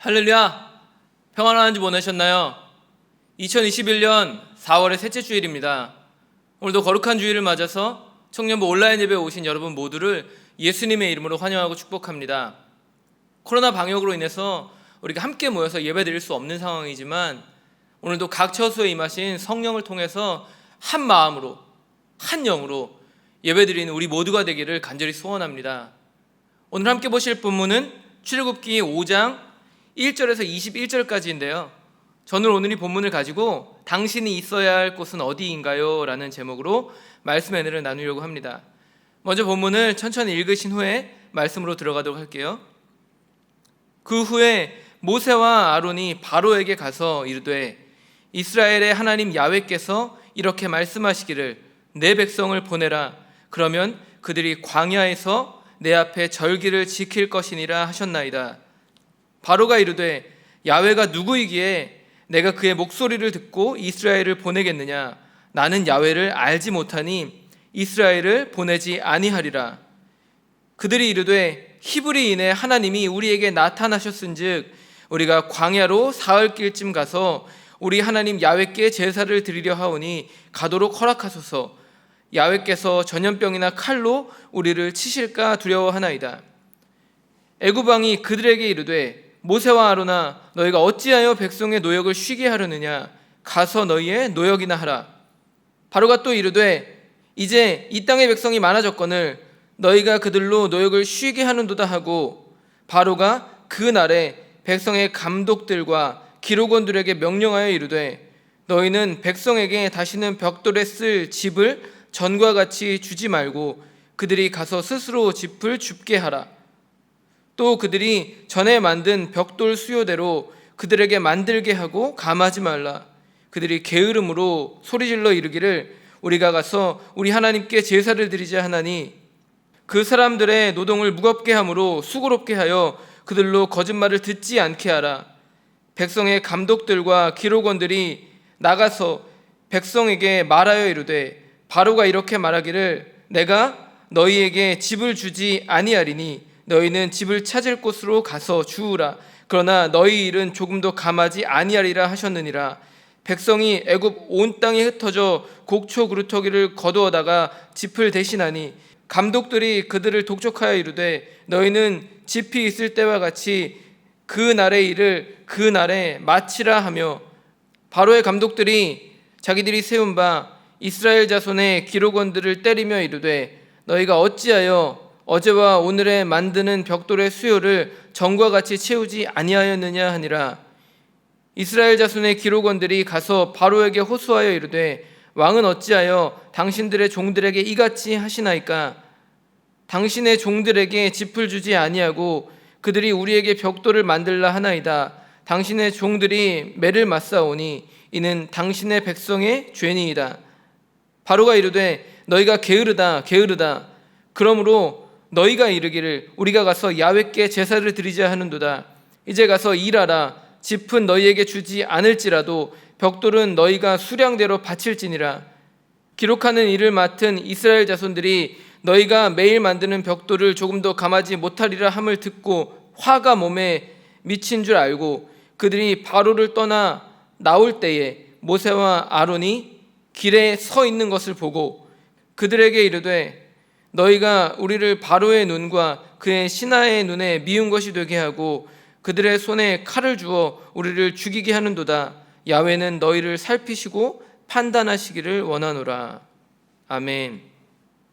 할렐루야! 평안한 한 주 보내셨나요? 2021년 4월의 셋째 주일입니다. 오늘도 거룩한 주일을 맞아서 청년부 온라인 예배에 오신 여러분 모두를 예수님의 이름으로 환영하고 축복합니다. 코로나 방역으로 인해서 우리가 함께 모여서 예배드릴 수 없는 상황이지만 오늘도 각 처소에 임하신 성령을 통해서 한 마음으로 한 영으로 예배드리는 우리 모두가 되기를 간절히 소원합니다. 오늘 함께 보실 본문은 출애굽기 5장 1절에서 21절까지인데요. 저는 오늘 이 본문을 가지고 당신이 있어야 할 곳은 어디인가요? 라는 제목으로 말씀의 은혜를 나누려고 합니다. 먼저 본문을 천천히 읽으신 후에 말씀으로 들어가도록 할게요. 그 후에 모세와 아론이 바로에게 가서 이르되 이스라엘의 하나님 야훼께서 이렇게 말씀하시기를 내 백성을 보내라. 그러면 그들이 광야에서 내 앞에 절기를 지킬 것이니라 하셨나이다. 바로가 이르되 야훼가 누구이기에 내가 그의 목소리를 듣고 이스라엘을 보내겠느냐? 나는 야훼를 알지 못하니 이스라엘을 보내지 아니하리라. 그들이 이르되 히브리인의 하나님이 우리에게 나타나셨은즉 우리가 광야로 사흘길쯤 가서 우리 하나님 야훼께 제사를 드리려 하오니 가도록 허락하소서. 야훼께서 전염병이나 칼로 우리를 치실까 두려워하나이다. 애굽 왕이 그들에게 이르되 모세와 아론아 너희가 어찌하여 백성의 노역을 쉬게 하려느냐? 가서 너희의 노역이나 하라. 바로가 또 이르되 이제 이 땅의 백성이 많아졌거늘 너희가 그들로 노역을 쉬게 하는도다 하고 바로가 그 날에 백성의 감독들과 기록원들에게 명령하여 이르되 너희는 백성에게 다시는 벽돌에 쓸 집을 전과 같이 주지 말고 그들이 가서 스스로 집을 줍게 하라. 또 그들이 전에 만든 벽돌 수요대로 그들에게 만들게 하고 감하지 말라. 그들이 게으름으로 소리질러 이르기를 우리가 가서 우리 하나님께 제사를 드리자 하나니 그 사람들의 노동을 무겁게 함으로 수고롭게 하여 그들로 거짓말을 듣지 않게 하라. 백성의 감독들과 기록원들이 나가서 백성에게 말하여 이르되 바로가 이렇게 말하기를 내가 너희에게 집을 주지 아니하리니 너희는 집을 찾을 곳으로 가서 주우라. 그러나 너희 일은 조금도 감하지 아니하리라 하셨느니라. 백성이 애굽 온 땅에 흩어져 곡초 그루터기를 거두어다가 짚을 대신하니 감독들이 그들을 독촉하여 이르되 너희는 짚이 있을 때와 같이 그 날의 일을 그 날에 마치라 하며 바로의 감독들이 자기들이 세운 바 이스라엘 자손의 기록원들을 때리며 이르되 너희가 어찌하여 어제와 오늘에 만드는 벽돌의 수요를 전과 같이 채우지 아니하였느냐 하니라. 이스라엘 자손의 기록원들이 가서 바로에게 호소하여 이르되 왕은 어찌하여 당신들의 종들에게 이같이 하시나이까? 당신의 종들에게 짚을 주지 아니하고 그들이 우리에게 벽돌을 만들라 하나이다. 당신의 종들이 매를 맞사오니 이는 당신의 백성의 죄니이다. 바로가 이르되 너희가 게으르다 게으르다. 그러므로 너희가 이르기를 우리가 가서 야훼께 제사를 드리자 하는도다. 이제 가서 일하라. 짚은 너희에게 주지 않을지라도 벽돌은 너희가 수량대로 바칠지니라. 기록하는 일을 맡은 이스라엘 자손들이 너희가 매일 만드는 벽돌을 조금도 감하지 못하리라 함을 듣고 화가 몸에 미친 줄 알고 그들이 바로를 떠나 나올 때에 모세와 아론이 길에 서 있는 것을 보고 그들에게 이르되 너희가 우리를 바로의 눈과 그의 신하의 눈에 미운 것이 되게 하고 그들의 손에 칼을 주어 우리를 죽이게 하는도다. 야훼는 너희를 살피시고 판단하시기를 원하노라. 아멘.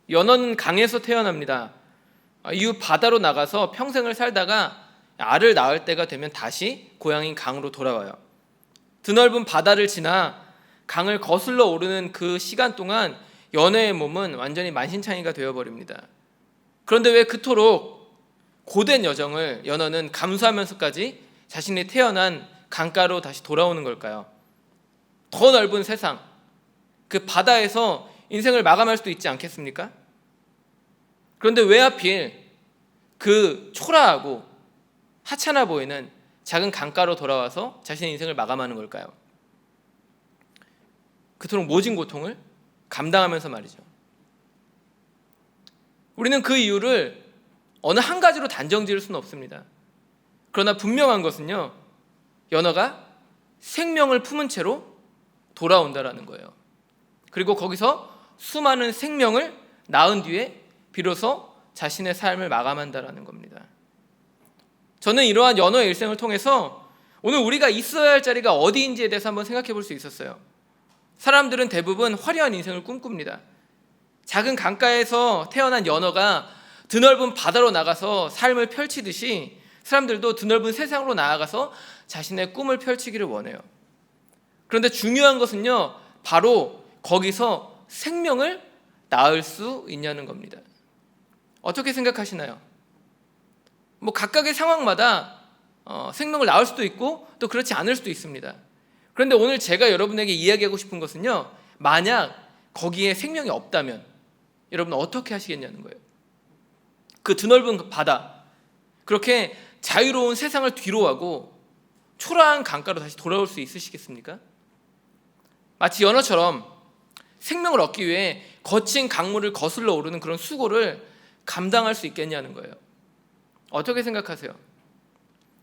연어는 강에서 태어납니다. 이후 바다로 나가서 평생을 살다가 알을 낳을 때가 되면 다시 고향인 강으로 돌아와요. 드넓은 바다를 지나 강을 거슬러 오르는 그 시간 동안 연어의 몸은 완전히 만신창이가 되어버립니다. 그런데 왜 그토록 고된 여정을 연어는 감수하면서까지 자신이 태어난 강가로 다시 돌아오는 걸까요? 더 넓은 세상, 그 바다에서 인생을 마감할 수도 있지 않겠습니까? 그런데 왜 하필 그 초라하고 하찮아 보이는 작은 강가로 돌아와서 자신의 인생을 마감하는 걸까요? 그토록 모진 고통을 감당하면서 말이죠. 우리는 그 이유를 어느 한 가지로 단정 지을 수는 없습니다. 그러나 분명한 것은요, 연어가 생명을 품은 채로 돌아온다라는 거예요. 그리고 거기서 수많은 생명을 낳은 뒤에 비로소 자신의 삶을 마감한다라는 겁니다. 저는 이러한 연어의 일생을 통해서 오늘 우리가 있어야 할 자리가 어디인지에 대해서 한번 생각해 볼 수 있었어요. 사람들은 대부분 화려한 인생을 꿈꿉니다. 작은 강가에서 태어난 연어가 드넓은 바다로 나가서 삶을 펼치듯이 사람들도 드넓은 세상으로 나아가서 자신의 꿈을 펼치기를 원해요. 그런데 중요한 것은요, 바로 거기서 생명을 낳을 수 있냐는 겁니다. 어떻게 생각하시나요? 각각의 상황마다 생명을 낳을 수도 있고 또 그렇지 않을 수도 있습니다. 그런데 오늘 제가 여러분에게 이야기하고 싶은 것은요, 만약 거기에 생명이 없다면 여러분 어떻게 하시겠냐는 거예요. 그 드넓은 바다, 그렇게 자유로운 세상을 뒤로하고 초라한 강가로 다시 돌아올 수 있으시겠습니까? 마치 연어처럼 생명을 얻기 위해 거친 강물을 거슬러 오르는 그런 수고를 감당할 수 있겠냐는 거예요. 어떻게 생각하세요?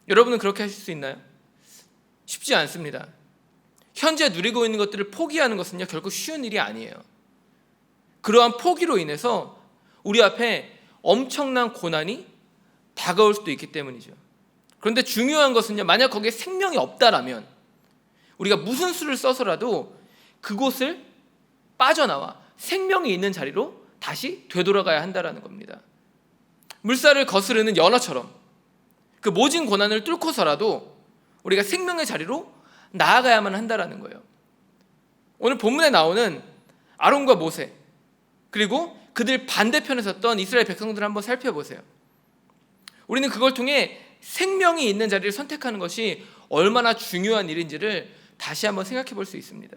여러분은 그렇게 하실 수 있나요? 쉽지 않습니다. 현재 누리고 있는 것들을 포기하는 것은요, 결코 쉬운 일이 아니에요. 그러한 포기로 인해서 우리 앞에 엄청난 고난이 다가올 수도 있기 때문이죠. 그런데 중요한 것은요, 만약 거기에 생명이 없다라면 우리가 무슨 수를 써서라도 그곳을 빠져나와 생명이 있는 자리로 다시 되돌아가야 한다라는 겁니다. 물살을 거스르는 연어처럼 그 모진 고난을 뚫고서라도 우리가 생명의 자리로 나아가야만 한다라는 거예요. 오늘 본문에 나오는 아론과 모세, 그리고 그들 반대편에 섰던 이스라엘 백성들을 한번 살펴보세요. 우리는 그걸 통해 생명이 있는 자리를 선택하는 것이 얼마나 중요한 일인지를 다시 한번 생각해 볼 수 있습니다.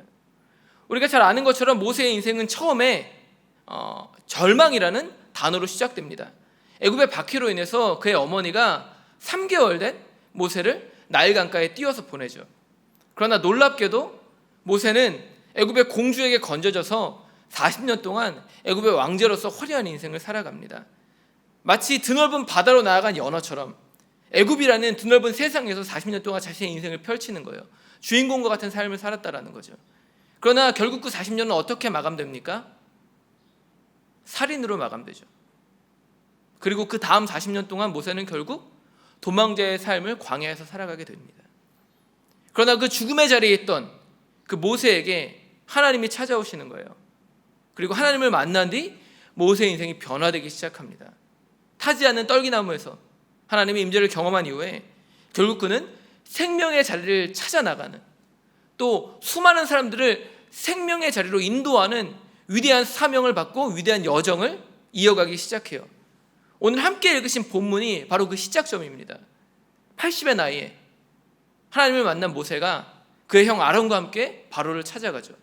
우리가 잘 아는 것처럼 모세의 인생은 처음에 절망이라는 단어로 시작됩니다. 애굽의 박해로 인해서 그의 어머니가 3개월 된 모세를 나일 강가에 띄워서 보내죠. 그러나 놀랍게도 모세는 애굽의 공주에게 건져져서 40년 동안 애굽의 왕제로서 화려한 인생을 살아갑니다. 마치 드넓은 바다로 나아간 연어처럼 애굽이라는 드넓은 세상에서 40년 동안 자신의 인생을 펼치는 거예요. 주인공과 같은 삶을 살았다라는 거죠. 그러나 결국 그 40년은 어떻게 마감됩니까? 살인으로 마감되죠. 그리고 그 다음 40년 동안 모세는 결국 도망자의 삶을 광야에서 살아가게 됩니다. 그러나 그 죽음의 자리에 있던 그 모세에게 하나님이 찾아오시는 거예요. 그리고 하나님을 만난 뒤 모세의 인생이 변화되기 시작합니다. 타지 않는 떨기나무에서 하나님의 임재를 경험한 이후에 결국 그는 생명의 자리를 찾아 나가는, 또 수많은 사람들을 생명의 자리로 인도하는 위대한 사명을 받고 위대한 여정을 이어가기 시작해요. 오늘 함께 읽으신 본문이 바로 그 시작점입니다. 80의 나이에 하나님을 만난 모세가 그의 형 아론과 함께 바로를 찾아가죠.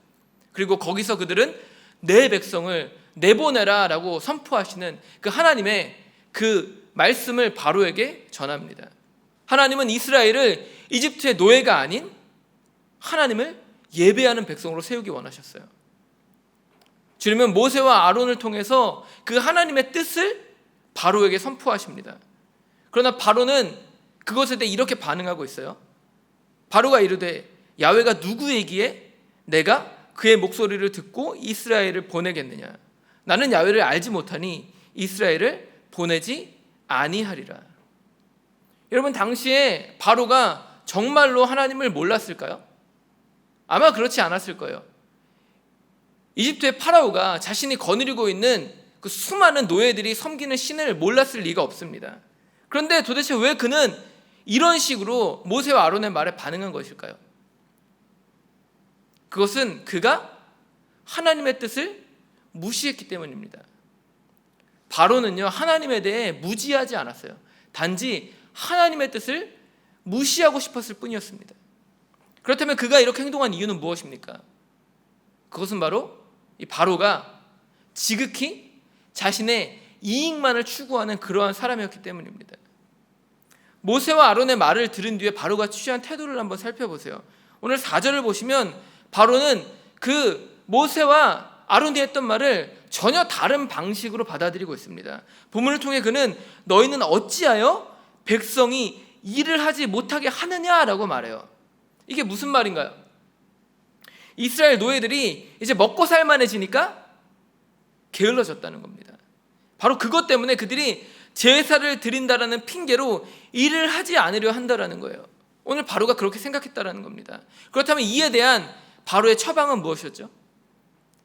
그리고 거기서 그들은 내 백성을 내보내라 라고 선포하시는 그 하나님의 그 말씀을 바로에게 전합니다. 하나님은 이스라엘을 이집트의 노예가 아닌 하나님을 예배하는 백성으로 세우기 원하셨어요. 주님은 모세와 아론을 통해서 그 하나님의 뜻을 바로에게 선포하십니다. 그러나 바로는 그것에 대해 이렇게 반응하고 있어요. 바로가 이르되 야훼가 누구이기에 내가 그의 목소리를 듣고 이스라엘을 보내겠느냐. 나는 야훼를 알지 못하니 이스라엘을 보내지 아니하리라. 여러분, 당시에 바로가 정말로 하나님을 몰랐을까요? 아마 그렇지 않았을 거예요. 이집트의 파라오가 자신이 거느리고 있는 그 수많은 노예들이 섬기는 신을 몰랐을 리가 없습니다. 그런데 도대체 왜 그는 이런 식으로 모세와 아론의 말에 반응한 것일까요? 그것은 그가 하나님의 뜻을 무시했기 때문입니다. 바로는요, 하나님에 대해 무지하지 않았어요. 단지 하나님의 뜻을 무시하고 싶었을 뿐이었습니다. 그렇다면 그가 이렇게 행동한 이유는 무엇입니까? 그것은 바로 이 바로가 지극히 자신의 이익만을 추구하는 그러한 사람이었기 때문입니다. 모세와 아론의 말을 들은 뒤에 바로가 취한 태도를 한번 살펴보세요. 오늘 4절을 보시면 바로는 그 모세와 아론이 했던 말을 전혀 다른 방식으로 받아들이고 있습니다. 본문을 통해 그는 너희는 어찌하여 백성이 일을 하지 못하게 하느냐라고 말해요. 이게 무슨 말인가요? 이스라엘 노예들이 이제 먹고 살만해지니까 게을러졌다는 겁니다. 바로 그것 때문에 그들이 제사를 드린다라는 핑계로 일을 하지 않으려 한다라는 거예요. 오늘 바로가 그렇게 생각했다라는 겁니다. 그렇다면 이에 대한 바로의 처방은 무엇이었죠?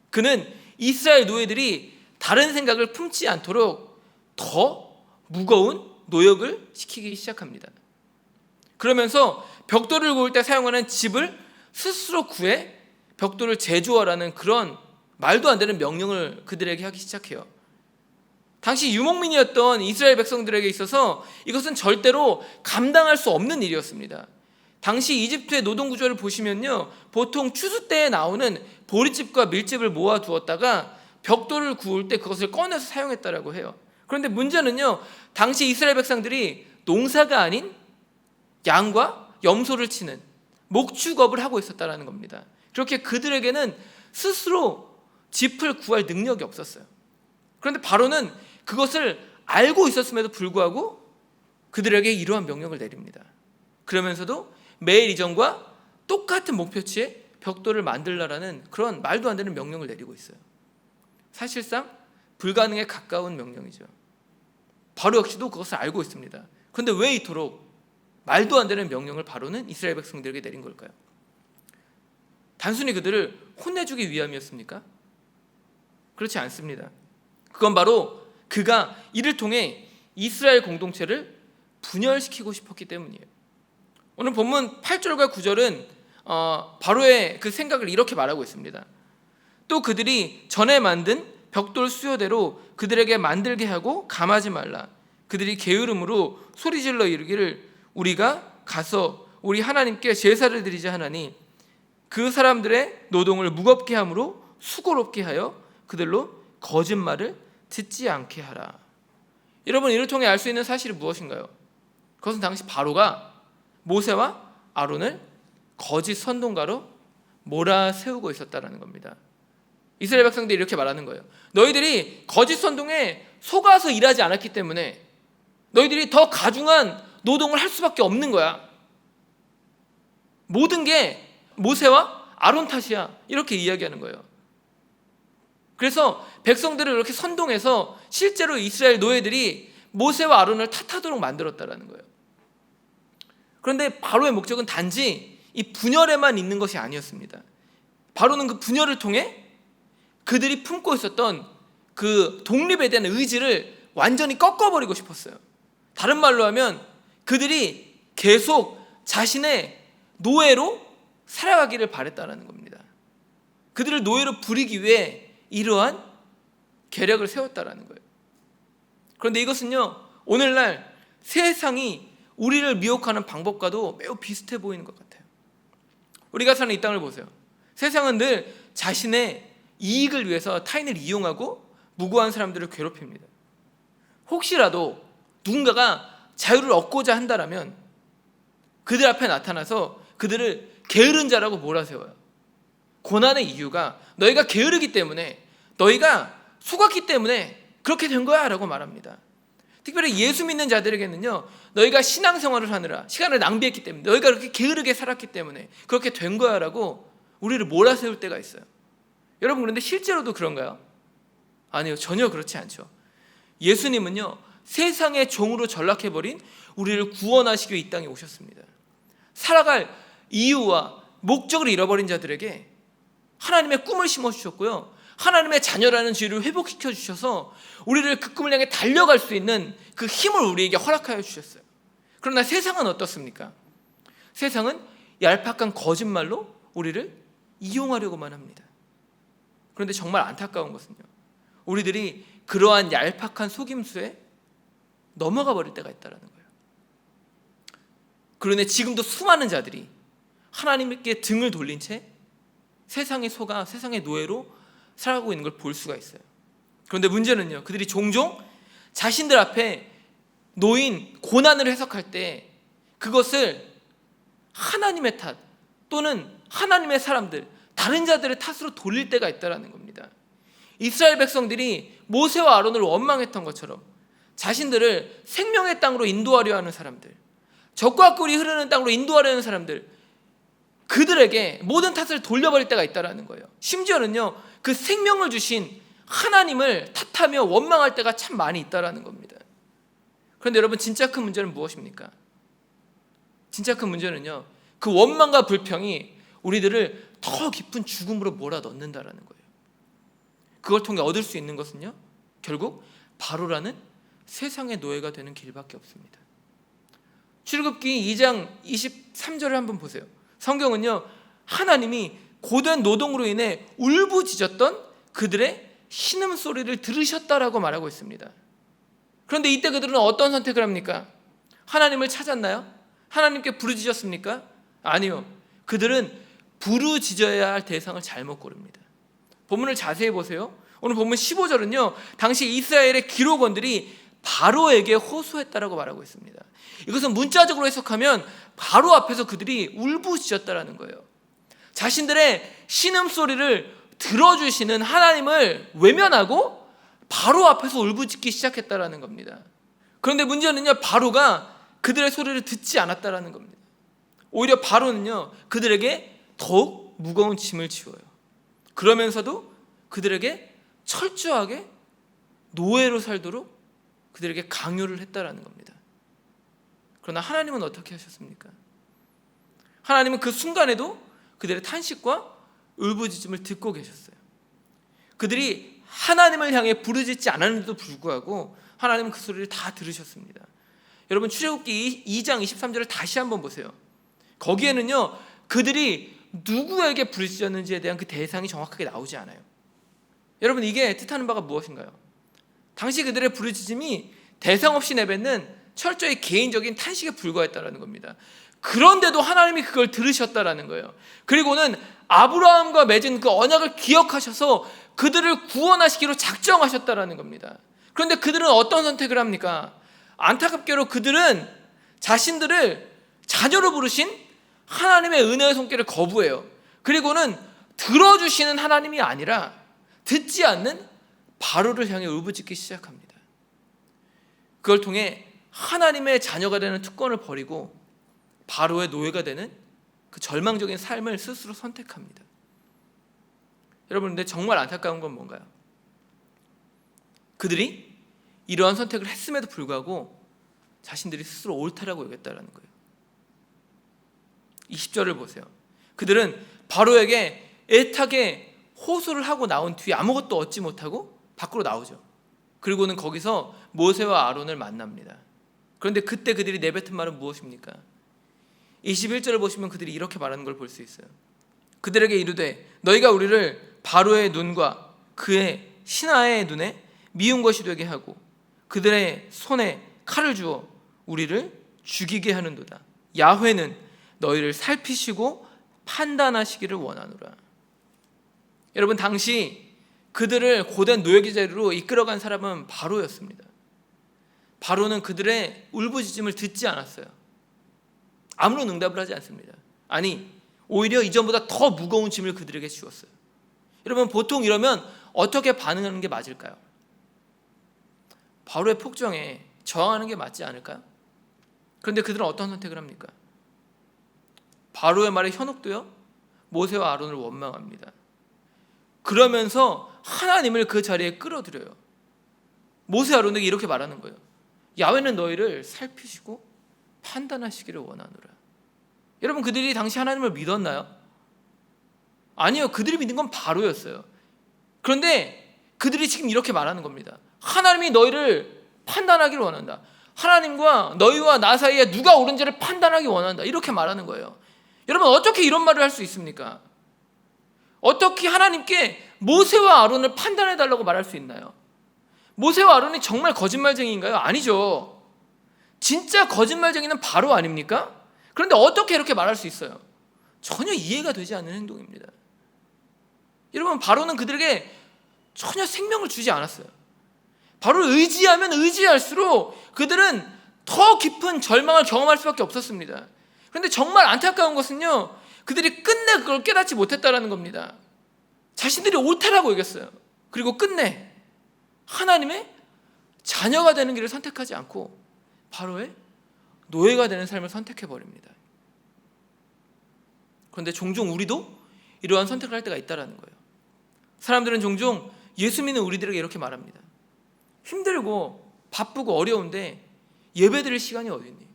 그는 이스라엘 노예들이 다른 생각을 품지 않도록 더 무거운 노역을 시키기 시작합니다. 그러면서 벽돌을 구울 때 사용하는 집을 스스로 구해 벽돌을 제조하라는 그런 말도 안 되는 명령을 그들에게 하기 시작해요. 당시 유목민이었던 이스라엘 백성들에게 있어서 이것은 절대로 감당할 수 없는 일이었습니다. 당시 이집트의 노동 구조를 보시면요, 보통 추수 때에 나오는 보리집과 밀집을 모아두었다가 벽돌을 구울 때 그것을 꺼내서 사용했다라고 해요. 그런데 문제는요, 당시 이스라엘 백성들이 농사가 아닌 양과 염소를 치는 목축업을 하고 있었다라는 겁니다. 그렇게 그들에게는 스스로 짚을 구할 능력이 없었어요. 그런데 바로는 그것을 알고 있었음에도 불구하고 그들에게 이러한 명령을 내립니다. 그러면서도 매일 이전과 똑같은 목표치에 벽돌을 만들라라는 그런 말도 안 되는 명령을 내리고 있어요. 사실상 불가능에 가까운 명령이죠. 바로 역시도 그것을 알고 있습니다. 그런데 왜 이토록 말도 안 되는 명령을 바로는 이스라엘 백성들에게 내린 걸까요? 단순히 그들을 혼내주기 위함이었습니까? 그렇지 않습니다. 그건 바로 그가 이를 통해 이스라엘 공동체를 분열시키고 싶었기 때문이에요. 오늘 본문 8절과 9절은 바로의 그 생각을 이렇게 말하고 있습니다. 또 그들이 전에 만든 벽돌 수요대로 그들에게 만들게 하고 감하지 말라. 그들이 게으름으로 소리질러 이르기를 우리가 가서 우리 하나님께 제사를 드리자 하나니 그 사람들의 노동을 무겁게 함으로 수고롭게 하여 그들로 거짓말을 듣지 않게 하라. 여러분, 이를 통해 알 수 있는 사실이 무엇인가요? 그것은 당시 바로가 모세와 아론을 거짓 선동가로 몰아세우고 있었다는 겁니다. 이스라엘 백성들이 이렇게 말하는 거예요. 너희들이 거짓 선동에 속아서 일하지 않았기 때문에 너희들이 더 가중한 노동을 할 수밖에 없는 거야. 모든 게 모세와 아론 탓이야. 이렇게 이야기하는 거예요. 그래서 백성들을 이렇게 선동해서 실제로 이스라엘 노예들이 모세와 아론을 탓하도록 만들었다는 거예요. 그런데 바로의 목적은 단지 이 분열에만 있는 것이 아니었습니다. 바로는 그 분열을 통해 그들이 품고 있었던 그 독립에 대한 의지를 완전히 꺾어버리고 싶었어요. 다른 말로 하면 그들이 계속 자신의 노예로 살아가기를 바랬다는 겁니다. 그들을 노예로 부리기 위해 이러한 계략을 세웠다는 거예요. 그런데 이것은요, 오늘날 세상이 우리를 미혹하는 방법과도 매우 비슷해 보이는 것 같아요. 우리가 사는 이 땅을 보세요. 세상은 늘 자신의 이익을 위해서 타인을 이용하고 무고한 사람들을 괴롭힙니다. 혹시라도 누군가가 자유를 얻고자 한다라면 그들 앞에 나타나서 그들을 게으른 자라고 몰아세워요. 고난의 이유가 너희가 게으르기 때문에, 너희가 속았기 때문에 그렇게 된 거야 라고 말합니다. 특별히 예수 믿는 자들에게는요, 너희가 신앙생활을 하느라 시간을 낭비했기 때문에, 너희가 그렇게 게으르게 살았기 때문에 그렇게 된 거야 라고 우리를 몰아세울 때가 있어요. 여러분, 그런데 실제로도 그런가요? 아니요, 전혀 그렇지 않죠. 예수님은요, 세상의 종으로 전락해버린 우리를 구원하시기 위해 이 땅에 오셨습니다. 살아갈 이유와 목적을 잃어버린 자들에게 하나님의 꿈을 심어주셨고요, 하나님의 자녀라는 지위를 회복시켜 주셔서 우리를 그 꿈을 향해 달려갈 수 있는 그 힘을 우리에게 허락하여 주셨어요. 그러나 세상은 어떻습니까? 세상은 얄팍한 거짓말로 우리를 이용하려고만 합니다. 그런데 정말 안타까운 것은요, 우리들이 그러한 얄팍한 속임수에 넘어가 버릴 때가 있다는 거예요. 그런데 지금도 수많은 자들이 하나님께 등을 돌린 채 세상에 속아 세상의 노예로 살아가고 있는 걸 볼 수가 있어요. 그런데 문제는요, 그들이 종종 자신들 앞에 놓인 고난을 해석할 때 그것을 하나님의 탓 또는 하나님의 사람들, 다른 자들의 탓으로 돌릴 때가 있다는 겁니다. 이스라엘 백성들이 모세와 아론을 원망했던 것처럼 자신들을 생명의 땅으로 인도하려 하는 사람들, 적과 꿀이 흐르는 땅으로 인도하려는 사람들, 그들에게 모든 탓을 돌려버릴 때가 있다라는 거예요. 심지어는요, 그 생명을 주신 하나님을 탓하며 원망할 때가 참 많이 있다라는 겁니다. 그런데 여러분, 진짜 큰 문제는 무엇입니까? 진짜 큰 문제는요, 그 원망과 불평이 우리들을 더 깊은 죽음으로 몰아넣는다라는 거예요. 그걸 통해 얻을 수 있는 것은요, 결국 바로라는 세상의 노예가 되는 길밖에 없습니다. 출애굽기 2장 23절을 한번 보세요. 성경은요, 하나님이 고된 노동으로 인해 울부짖었던 그들의 신음소리를 들으셨다라고 말하고 있습니다. 그런데 이때 그들은 어떤 선택을 합니까? 하나님을 찾았나요? 하나님께 부르짖었습니까? 아니요. 그들은 부르짖어야 할 대상을 잘못 고릅니다. 본문을 자세히 보세요. 오늘 본문 15절은요, 당시 이스라엘의 기록원들이 바로에게 호소했다라고 말하고 있습니다. 이것은 문자적으로 해석하면 바로 앞에서 그들이 울부짖었다라는 거예요. 자신들의 신음소리를 들어주시는 하나님을 외면하고 바로 앞에서 울부짖기 시작했다라는 겁니다. 그런데 문제는요, 바로가 그들의 소리를 듣지 않았다라는 겁니다. 오히려 바로는요, 그들에게 더욱 무거운 짐을 지워요. 그러면서도 그들에게 철저하게 노예로 살도록 그들에게 강요를 했다라는 겁니다. 그러나 하나님은 어떻게 하셨습니까? 하나님은 그 순간에도 그들의 탄식과 울부짖음을 듣고 계셨어요. 그들이 하나님을 향해 부르짖지 않았는데도 불구하고 하나님은 그 소리를 다 들으셨습니다. 여러분, 출애굽기 2장 23절을 다시 한번 보세요. 거기에는요, 그들이 누구에게 부르짖었는지에 대한 그 대상이 정확하게 나오지 않아요. 여러분, 이게 뜻하는 바가 무엇인가요? 당시 그들의 부르짖음이 대상 없이 내뱉는 철저히 개인적인 탄식에 불과했다라는 겁니다. 그런데도 하나님이 그걸 들으셨다라는 거예요. 그리고는 아브라함과 맺은 그 언약을 기억하셔서 그들을 구원하시기로 작정하셨다라는 겁니다. 그런데 그들은 어떤 선택을 합니까? 안타깝게도 그들은 자신들을 자녀로 부르신 하나님의 은혜의 손길을 거부해요. 그리고는 들어주시는 하나님이 아니라 듣지 않는 바로를 향해 울부짖기 시작합니다. 그걸 통해 하나님의 자녀가 되는 특권을 버리고 바로의 노예가 되는 그 절망적인 삶을 스스로 선택합니다. 여러분, 근데 정말 안타까운 건 뭔가요? 그들이 이러한 선택을 했음에도 불구하고 자신들이 스스로 옳다라고 여겼다라는 거예요. 20절을 보세요. 그들은 바로에게 애타게 호소를 하고 나온 뒤에 아무것도 얻지 못하고 밖으로 나오죠. 그리고는 거기서 모세와 아론을 만납니다. 그런데 그때 그들이 내뱉은 말은 무엇입니까? 21절을 보시면 그들이 이렇게 말하는 걸 볼 수 있어요. 그들에게 이르되 너희가 우리를 바로의 눈과 그의 신하의 눈에 미운 것이 되게 하고 그들의 손에 칼을 주어 우리를 죽이게 하는도다. 야훼는 너희를 살피시고 판단하시기를 원하노라. 여러분, 당시 그들을 고된 노예기제로 이끌어간 사람은 바로였습니다. 바로는 그들의 울부짖음을 듣지 않았어요. 아무런 응답을 하지 않습니다. 아니, 오히려 이전보다 더 무거운 짐을 그들에게 지웠어요. 여러분, 보통 이러면 어떻게 반응하는 게 맞을까요? 바로의 폭정에 저항하는 게 맞지 않을까요? 그런데 그들은 어떤 선택을 합니까? 바로의 말에 현혹되어 모세와 아론을 원망합니다. 그러면서 하나님을 그 자리에 끌어들여요. 모세 아론에게 이렇게 말하는 거예요. 야훼는 너희를 살피시고 판단하시기를 원하노라. 여러분, 그들이 당시 하나님을 믿었나요? 아니요. 그들이 믿는 건 바로였어요. 그런데 그들이 지금 이렇게 말하는 겁니다. 하나님이 너희를 판단하기를 원한다. 하나님과 너희와 나 사이에 누가 옳은지를 판단하기 원한다. 이렇게 말하는 거예요. 여러분, 어떻게 이런 말을 할 수 있습니까? 어떻게 하나님께 모세와 아론을 판단해달라고 말할 수 있나요? 모세와 아론이 정말 거짓말쟁이인가요? 아니죠. 진짜 거짓말쟁이는 바로 아닙니까? 그런데 어떻게 이렇게 말할 수 있어요? 전혀 이해가 되지 않는 행동입니다. 여러분, 바로는 그들에게 전혀 생명을 주지 않았어요. 바로를 의지하면 의지할수록 그들은 더 깊은 절망을 경험할 수밖에 없었습니다. 그런데 정말 안타까운 것은요, 그들이 끝내 그걸 깨닫지 못했다는 겁니다. 자신들이 옳다라고 여겼어요. 그리고 끝내 하나님의 자녀가 되는 길을 선택하지 않고 바로의 노예가 되는 삶을 선택해버립니다. 그런데 종종 우리도 이러한 선택을 할 때가 있다는 거예요. 사람들은 종종 예수 믿는 우리들에게 이렇게 말합니다. 힘들고 바쁘고 어려운데 예배 드릴 시간이 어디 있니?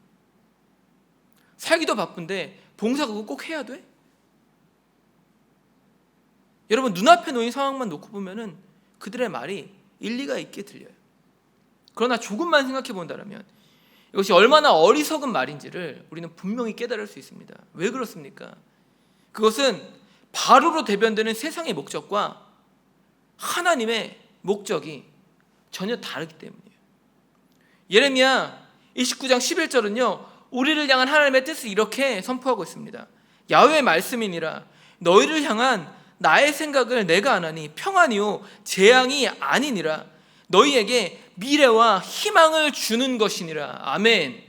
살기도 바쁜데 봉사 그거 꼭 해야 돼? 여러분, 눈앞에 놓인 상황만 놓고 보면은 그들의 말이 일리가 있게 들려요. 그러나 조금만 생각해 본다면 이것이 얼마나 어리석은 말인지를 우리는 분명히 깨달을 수 있습니다. 왜 그렇습니까? 그것은 바로로 대변되는 세상의 목적과 하나님의 목적이 전혀 다르기 때문이에요. 예레미야 29장 11절은요, 우리를 향한 하나님의 뜻을 이렇게 선포하고 있습니다. 야훼의 말씀이니라. 너희를 향한 나의 생각을 내가 아나니 평안이요 재앙이 아니니라. 너희에게 미래와 희망을 주는 것이니라. 아멘.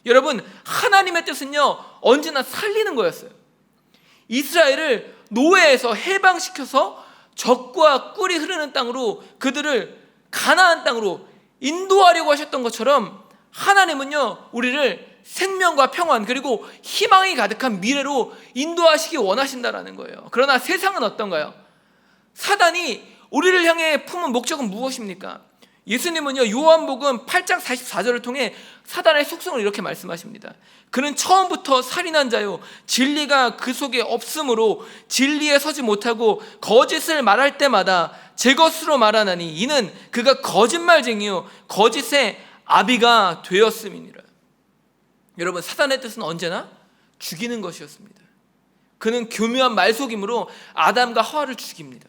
여러분, 하나님의 뜻은요 언제나 살리는 거였어요. 이스라엘을 노예에서 해방시켜서 적과 꿀이 흐르는 땅으로, 그들을 가나안 땅으로 인도하려고 하셨던 것처럼 하나님은요 우리를 생명과 평안 그리고 희망이 가득한 미래로 인도하시기 원하신다라는 거예요. 그러나 세상은 어떤가요? 사단이 우리를 향해 품은 목적은 무엇입니까? 예수님은요 요한복음 8장 44절을 통해 사단의 속성을 이렇게 말씀하십니다. 그는 처음부터 살인한 자요 진리가 그 속에 없으므로 진리에 서지 못하고 거짓을 말할 때마다 제 것으로 말하나니 이는 그가 거짓말쟁이요 거짓의 아비가 되었음이니라. 여러분, 사단의 뜻은 언제나 죽이는 것이었습니다. 그는 교묘한 말속임으로 아담과 하와를 죽입니다.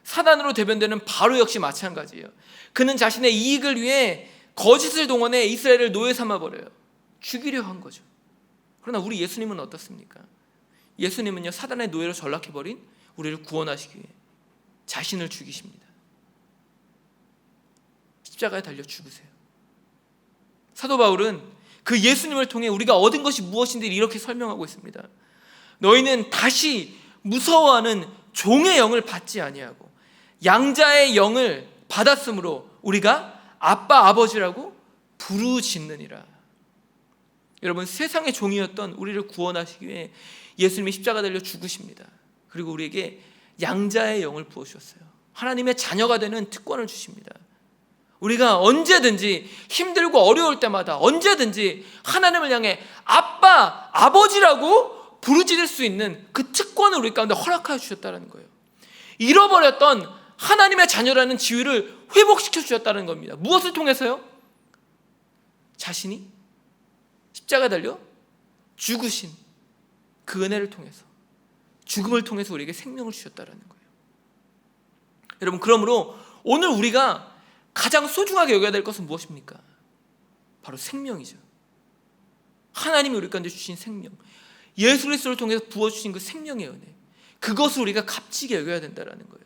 사단으로 대변되는 바로 역시 마찬가지예요. 그는 자신의 이익을 위해 거짓을 동원해 이스라엘을 노예 삼아버려요. 죽이려 한 거죠. 그러나 우리 예수님은 어떻습니까? 예수님은요 사단의 노예로 전락해버린 우리를 구원하시기 위해 자신을 죽이십니다. 십자가에 달려 죽으세요. 사도 바울은 그 예수님을 통해 우리가 얻은 것이 무엇인지 이렇게 설명하고 있습니다. 너희는 다시 무서워하는 종의 영을 받지 아니하고 양자의 영을 받았으므로 우리가 아빠 아버지라고 부르짖느니라. 여러분, 세상의 종이었던 우리를 구원하시기 위해 예수님이 십자가 달려 죽으십니다. 그리고 우리에게 양자의 영을 부어주셨어요. 하나님의 자녀가 되는 특권을 주십니다. 우리가 언제든지 힘들고 어려울 때마다 언제든지 하나님을 향해 아빠, 아버지라고 부르짖을 수 있는 그 특권을 우리 가운데 허락하여 주셨다는 거예요. 잃어버렸던 하나님의 자녀라는 지위를 회복시켜 주셨다는 겁니다. 무엇을 통해서요? 자신이 십자가 달려 죽으신 그 은혜를 통해서, 죽음을 통해서 우리에게 생명을 주셨다는 거예요. 여러분, 그러므로 오늘 우리가 가장 소중하게 여겨야 될 것은 무엇입니까? 바로 생명이죠. 하나님이 우리 가운데 주신 생명, 예수 그리스도를 통해서 부어주신 그 생명의 은혜, 그것을 우리가 값지게 여겨야 된다는 거예요.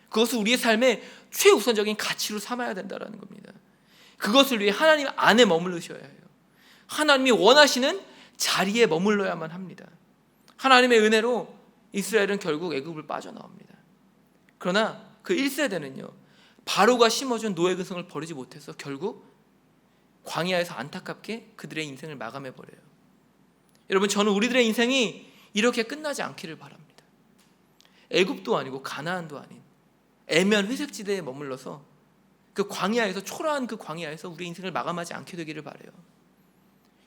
그것을 우리의 삶의 최우선적인 가치로 삼아야 된다는 겁니다. 그것을 위해 하나님 안에 머무르셔야 해요. 하나님이 원하시는 자리에 머물러야만 합니다. 하나님의 은혜로 이스라엘은 결국 애굽을 빠져나옵니다. 그러나 그 1세대는요 바로가 심어준 노예 근성을 버리지 못해서 결국 광야에서 안타깝게 그들의 인생을 마감해버려요. 여러분, 저는 우리들의 인생이 이렇게 끝나지 않기를 바랍니다. 애굽도 아니고 가나안도 아닌 애매한 회색지대에 머물러서 그 광야에서, 초라한 그 광야에서 우리의 인생을 마감하지 않게 되기를 바라요.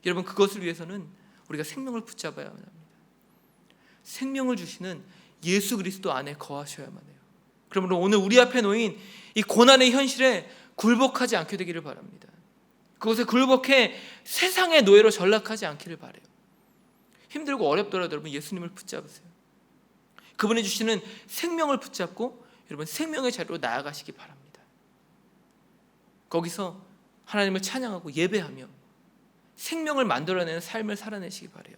여러분, 그것을 위해서는 우리가 생명을 붙잡아야만 합니다. 생명을 주시는 예수 그리스도 안에 거하셔야만 해요. 그러므로 오늘 우리 앞에 놓인 이 고난의 현실에 굴복하지 않게 되기를 바랍니다. 그것에 굴복해 세상의 노예로 전락하지 않기를 바라요. 힘들고 어렵더라도 여러분 예수님을 붙잡으세요. 그분이 주시는 생명을 붙잡고 여러분 생명의 자리로 나아가시기 바랍니다. 거기서 하나님을 찬양하고 예배하며 생명을 만들어내는 삶을 살아내시기 바라요.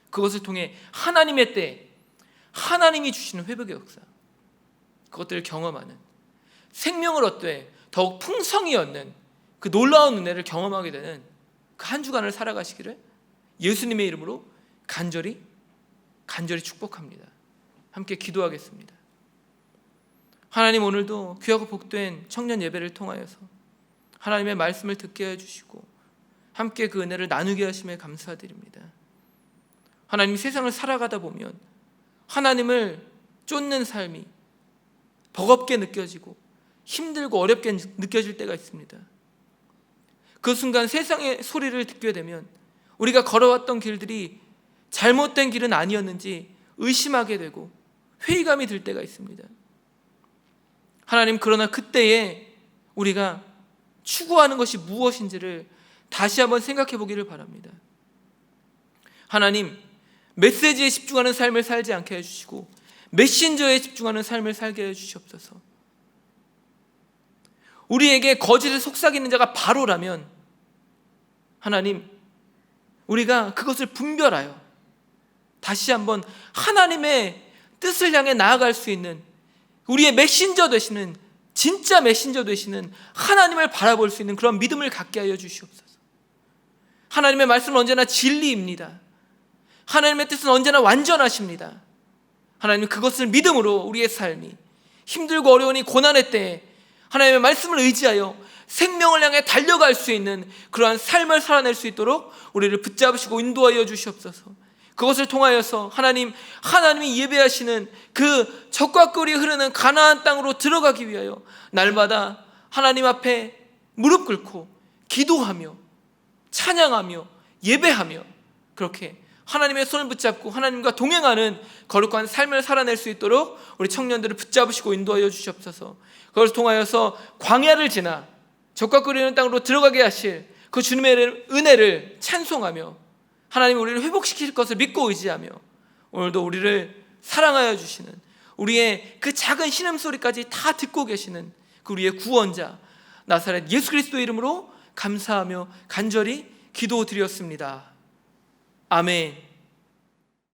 그것을 통해 하나님의 때, 하나님이 주시는 회복의 역사, 그것들을 경험하는, 생명을 얻되 더욱 풍성히 얻는 그 놀라운 은혜를 경험하게 되는 그 한 주간을 살아가시기를 예수님의 이름으로 간절히 축복합니다. 함께 기도하겠습니다. 하나님, 오늘도 귀하고 복된 청년 예배를 통하여서 하나님의 말씀을 듣게 해주시고 함께 그 은혜를 나누게 하심에 감사드립니다. 하나님, 세상을 살아가다 보면 하나님을 쫓는 삶이 버겁게 느껴지고 힘들고 어렵게 느껴질 때가 있습니다. 그 순간 세상의 소리를 듣게 되면 우리가 걸어왔던 길들이 잘못된 길은 아니었는지 의심하게 되고 회의감이 들 때가 있습니다. 하나님, 그러나 그때에 우리가 추구하는 것이 무엇인지를 다시 한번 생각해 보기를 바랍니다. 하나님, 메시지에 집중하는 삶을 살지 않게 해주시고 메신저에 집중하는 삶을 살게 해주시옵소서. 우리에게 거짓을 속삭이는 자가 바로라면 하나님, 우리가 그것을 분별하여 다시 한번 하나님의 뜻을 향해 나아갈 수 있는 우리의 메신저 되시는, 진짜 메신저 되시는 하나님을 바라볼 수 있는 그런 믿음을 갖게 하여 주시옵소서. 하나님의 말씀은 언제나 진리입니다. 하나님의 뜻은 언제나 완전하십니다. 하나님, 그것을 믿음으로 우리의 삶이 힘들고 어려우니 고난의 때에 하나님의 말씀을 의지하여 생명을 향해 달려갈 수 있는 그러한 삶을 살아낼 수 있도록 우리를 붙잡으시고 인도하여 주시옵소서. 그것을 통하여서 하나님이 예배하시는 그 적과 꿀이 흐르는 가나안 땅으로 들어가기 위하여 날마다 하나님 앞에 무릎 꿇고 기도하며 찬양하며 예배하며 그렇게 하나님의 손을 붙잡고 하나님과 동행하는 거룩한 삶을 살아낼 수 있도록 우리 청년들을 붙잡으시고 인도하여 주시옵소서. 그것을 통하여서 광야를 지나 적과 꿀이 흐르는 땅으로 들어가게 하실 그 주님의 은혜를 찬송하며 하나님이 우리를 회복시킬 것을 믿고 의지하며 오늘도 우리를 사랑하여 주시는 우리의 그 작은 신음소리까지 다 듣고 계시는 그 우리의 구원자 나사렛 예수 그리스도의 이름으로 감사하며 간절히 기도드렸습니다. 아멘.